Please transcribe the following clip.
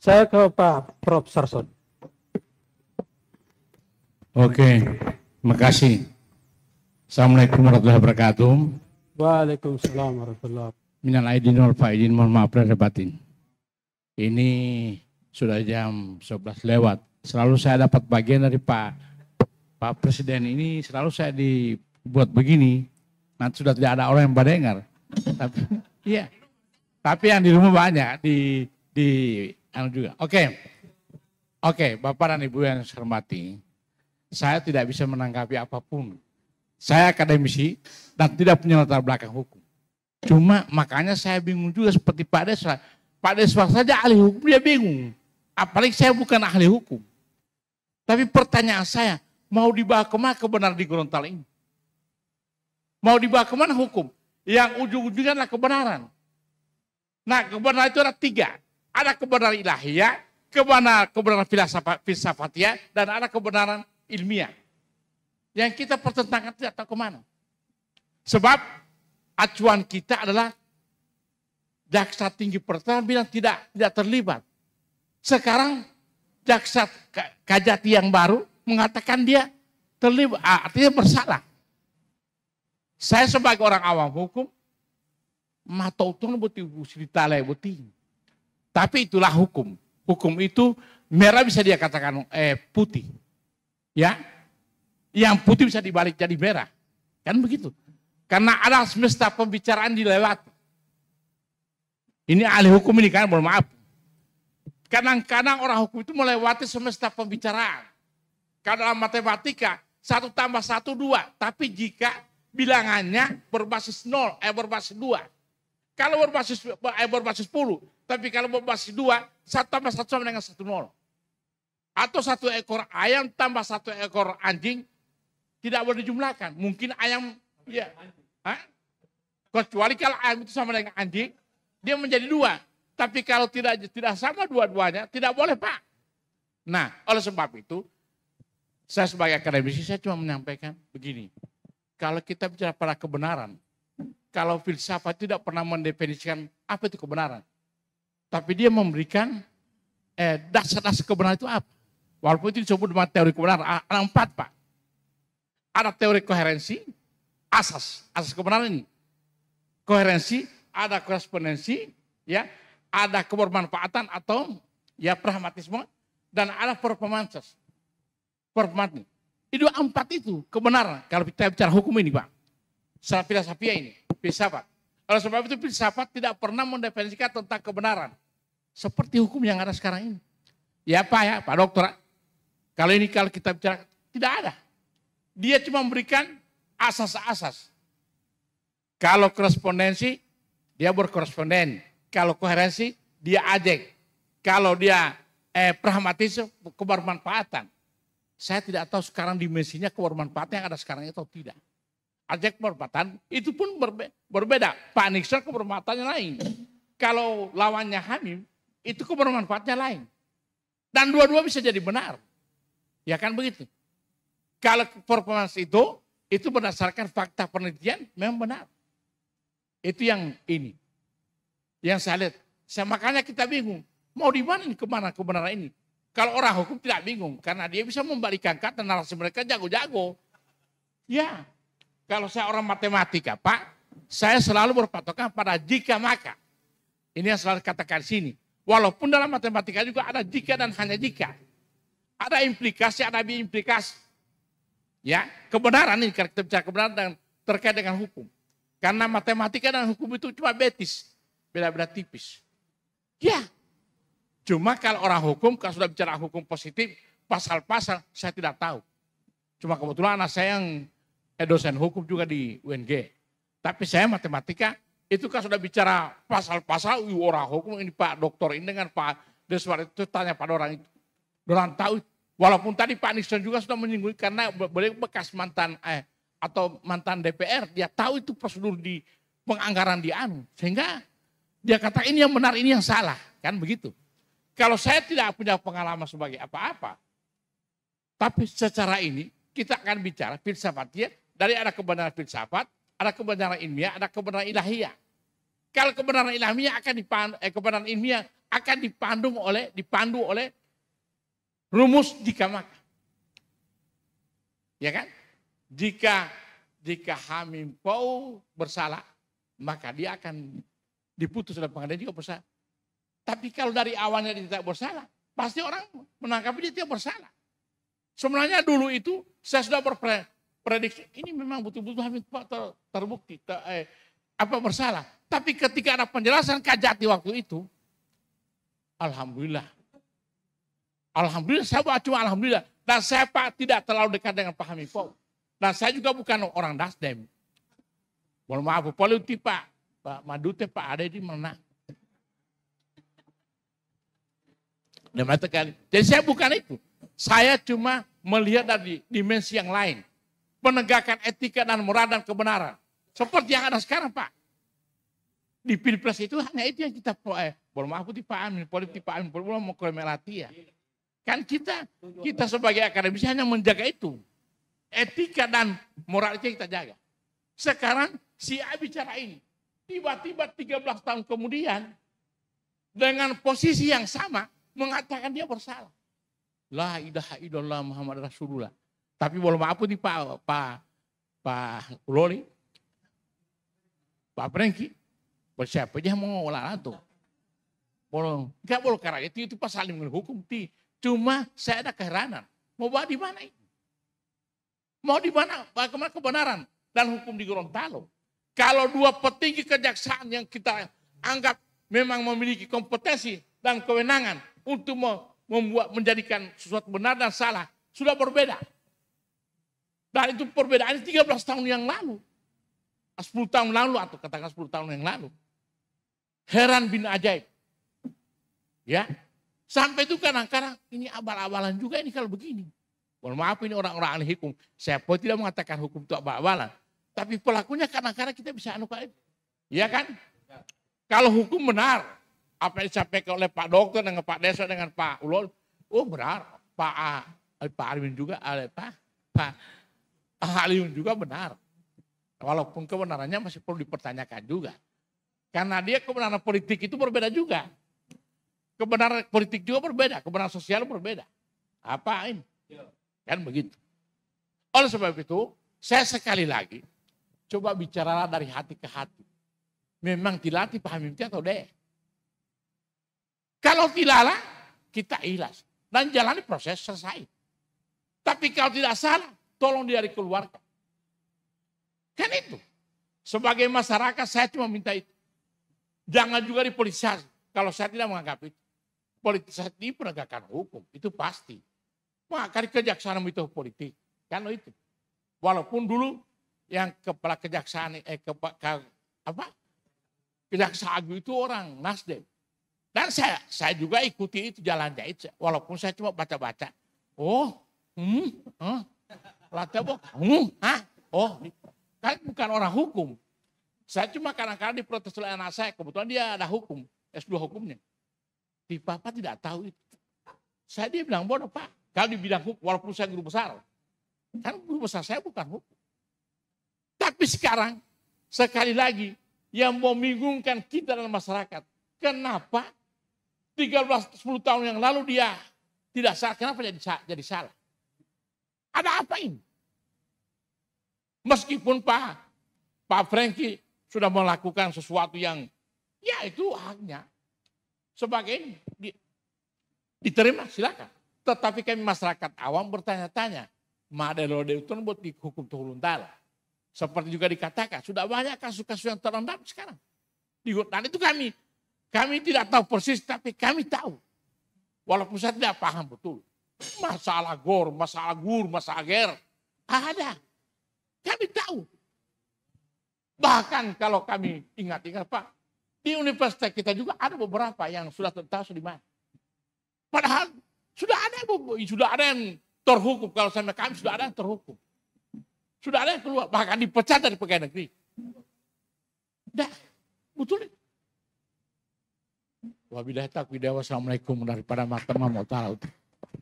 Saya ke Pak Prof. Sarson. Oke, makasih. Assalamualaikum warahmatullahi wabarakatuh. Waalaikumsalam warahmatullahi wabarakatuh. Minal aidin wal faizin, mohon maaf lahir batin. Ini sudah jam 11 lewat. Selalu saya dapat bagian dari Pak Presiden ini, selalu saya dibuat begini. Nanti sudah tidak ada orang yang mendengar. Tapi iya. Tapi yang di rumah banyak di anu juga. Oke, Bapak dan Ibu yang saya hormati. Saya tidak bisa menanggapi apapun. Saya akademisi dan tidak punya latar belakang hukum. Cuma makanya saya bingung juga seperti Pak Desra. Pak Desra saja ahli hukum, dia bingung. Apalagi saya bukan ahli hukum. Tapi pertanyaan saya, mau dibawa kemana kebenaran di Gorontalo ini? Mau dibawa kemana hukum? Yang ujung-ujungnya adalah kebenaran. Nah, kebenaran itu ada 3. Ada kebenaran ilahiyah, kebenaran filsafatiyah, dan ada kebenaran ilmiah. Yang kita pertentangkan tidak tahu kemana. Sebab acuan kita adalah jaksa tinggi pertama bilang tidak terlibat. Sekarang jaksa Kajati yang baru mengatakan dia terlibat, artinya bersalah. Saya sebagai orang awam hukum, matau tuh buti cerita lah buti. Tapi itulah hukum. Hukum itu merah bisa dia katakan putih. Ya, yang putih bisa dibalik jadi merah. Kan begitu. Karena ada semesta pembicaraan dilewat. Ini ahli hukum ini kan, mohon maaf. Kadang-kadang orang hukum itu melewati semesta pembicaraan. Kalau dalam matematika, 1 tambah 1, 2. Tapi jika bilangannya berbasis 0, berbasis 2. Kalau berbasis 10, tapi kalau berbasis 2, 1 tambah 1 sama dengan 1, 0. Atau 1 ekor ayam tambah 1 ekor anjing, tidak boleh dijumlahkan. Mungkin ayam, ya. Kecuali kalau ayam itu sama dengan anjing, dia menjadi 2. Tapi kalau tidak sama dua-duanya, tidak boleh Pak. Nah, oleh sebab itu, saya sebagai akademisi, saya cuma menyampaikan begini. Kalau kita bicara pada kebenaran, kalau filsafat tidak pernah mendefinisikan apa itu kebenaran. Tapi dia memberikan dasar-dasar kebenaran itu apa. Walaupun itu disebut dengan teori kebenaran, ada 4 Pak. Ada teori koherensi, asas kebenaran ini. Koherensi, ada korespondensi, ya, ada kebermanfaatan atau ya pragmatisme, dan ada performances. Performansi. Itu 4 itu kebenaran kalau kita bicara hukum ini Pak. Secara filsafat ini, filsafat. Oleh sebab itu filsafat tidak pernah mendefinisikan tentang kebenaran. Seperti hukum yang ada sekarang ini. Ya Pak Dokter. Kalau kita bicara, tidak ada. Dia cuma memberikan asas-asas. Kalau korespondensi, dia berkoresponden. Kalau koherensi, dia ajek. Kalau dia pragmatisme, kebermanfaatan. Saya tidak tahu sekarang dimensinya kebermanfaatan yang ada sekarang itu atau tidak. Ajak kebermanfaatan, itu pun berbeda. Pak Nixon kebermanfaatannya lain. Kalau lawannya Hamim, itu kebermanfaatnya lain. Dan dua-dua bisa jadi benar. Ya kan begitu. Kalau performance itu berdasarkan fakta penelitian memang benar. Itu yang ini. Yang saya lihat. Makanya kita bingung. Mau di mana nih kemana kebenaran ini? Kalau orang hukum tidak bingung. Karena dia bisa membalikkan kata narasi mereka jago-jago. Ya. Kalau saya orang matematika Pak. Saya selalu berpatokan pada jika maka. Ini yang selalu katakan di sini. Walaupun dalam matematika juga ada jika dan hanya jika. Ada implikasi, ada implikasi. Ya, kebenaran ini kita bicara kebenaran dan terkait dengan hukum. Karena matematika dan hukum itu cuma betis, beda-beda tipis. Ya, cuma kalau orang hukum, kalau sudah bicara hukum positif, pasal-pasal saya tidak tahu. Cuma kebetulan anak saya yang dosen hukum juga di UNG. Tapi saya matematika, itu kan sudah bicara pasal-pasal, orang hukum ini Pak Doktor ini dengan Pak Deswar itu tanya pada orang itu. Orang tahu, walaupun tadi Pak Nixon juga sudah menyinggung karena bekas mantan atau mantan DPR, dia tahu itu prosedur di penganggaran di anu. Sehingga dia kata ini yang benar, ini yang salah. Kan begitu. Kalau saya tidak punya pengalaman sebagai apa-apa, tapi secara ini kita akan bicara filsafatnya, dari ada kebenaran filsafat, ada kebenaran ilmiah, ada kebenaran ilahiyah. Kalau kebenaran ilmiah kebenaran ilmiah akan dipandu oleh rumus jika maka. Ya kan? Jika Hamim Pau bersalah, maka dia akan diputus oleh pengadilan juga bersalah. Tapi kalau dari awalnya dia tidak bersalah, pasti orang menangkap dia tidak bersalah. Sebenarnya dulu itu saya sudah berprediksi, ini memang betul-betul Hamim Pau terbukti bersalah. Tapi ketika ada penjelasan Kajati waktu itu, alhamdulillah. Alhamdulillah, saya cuma alhamdulillah. Dan saya Pak tidak terlalu dekat dengan Pak Hamim Pau. Dan saya juga bukan orang Nasdem. Mohon maaf, politik Pak Madute, Pak Ade di mana? Jadi saya bukan itu. Saya cuma melihat dari dimensi yang lain. Penegakan etika dan moral dan kebenaran. Seperti yang ada sekarang Pak. Di Pilpres itu hanya itu yang kita, mohon maaf Pak Amin, politik Pak Amin, mau ke Melatia. Kan kita sebagai akademisi hanya menjaga itu. Etika dan moral itu kita jaga. Sekarang si A bicara ini. Tiba-tiba 13 tahun kemudian, dengan posisi yang sama, mengatakan dia bersalah. La ilaha illallah Muhammad Rasulullah. Tapi boleh maaf nih Pak Loli, Pak Prengki, siapa aja mau olah itu. Enggak boleh karena itu pasal yang hukum. Cuma saya ada keheranan. Mau bawa di mana itu? Mau di mana? Bagaimana kebenaran dan hukum di Gorontalo? Kalau dua petinggi kejaksaan yang kita anggap memang memiliki kompetensi dan kewenangan untuk menjadikan sesuatu benar dan salah, sudah berbeda. Dan itu perbedaannya 13 tahun yang lalu. 10 tahun lalu atau katakan 10 tahun yang lalu. Heran bin ajaib. Ya. Sampai itu kadang-kadang ini abal-abalan juga ini kalau begini. Mohon maaf ini orang-orang ahli hukum. Saya pun tidak mengatakan hukum itu abal-abalan. Tapi pelakunya kadang-kadang kita bisa anukan itu. Iya kan? Kalau hukum benar, apa yang disampaikan oleh Pak Dokter dengan Pak Desa dengan Pak Ulol, oh benar. Pak Arwin juga, Pak Halim juga benar. Walaupun kebenarannya masih perlu dipertanyakan juga. Karena dia kebenaran politik itu berbeda juga. Kebenaran politik juga berbeda, kebenaran sosial berbeda. Apa ini? Kan begitu. Oleh sebab itu, saya sekali lagi coba bicaralah dari hati ke hati. Memang dilatih paham itu atau deh. Kalau tidaklah, kita ikhlas. Dan jalani proses selesai. Tapi kalau tidak salah, tolong dia dikeluarkan. Kan itu. Sebagai masyarakat saya cuma minta itu. Jangan juga dipolitisasi. Kalau saya tidak menganggap itu. Politisasi di penegakan hukum. Itu pasti. Maka kejaksaan itu politik. Kan itu. Walaupun dulu yang kepala kejaksaan, Kejaksaan Agung itu orang Nasdem. Dan saya juga ikuti itu jalan jahit. Walaupun saya cuma baca-baca. Kan bukan orang hukum. Saya cuma kadang-kadang diprotes oleh anak saya. Kebetulan dia ada hukum, S2 hukumnya. Di Papa tidak tahu itu. Dia bilang, bodoh Pak. Kalau di bidang hukum, walaupun saya guru besar. Kan guru besar saya bukan hukum. Tapi sekarang, sekali lagi, yang membingungkan kita dan masyarakat. Kenapa 10 tahun yang lalu dia tidak salah, kenapa jadi salah? Ada apa ini? Meskipun Pak Franky sudah melakukan sesuatu yang, ya itu haknya. Sebagai diterima silakan. Tetapi kami masyarakat awam bertanya-tanya, Madelo Deuton buat dihukum Gorontalo. Seperti juga dikatakan, sudah banyak kasus-kasus yang terendam sekarang. Dan itu kami tidak tahu persis, tapi kami tahu. Walaupun saya tidak paham betul. Masalah GOR, masalah GUR, masalah GER, ada. Kami tahu. Bahkan kalau kami ingat-ingat Pak, di universitas kita juga ada beberapa yang sudah tahu di mana. Padahal sudah ada yang terhukum. Kalau sama kami sudah ada yang terhukum. Sudah ada yang keluar, bahkan dipecat dari pegawai negeri. Dah, betul. Wabillahi taufiq, wassalamualaikum warahmatullahi wabarakatuh.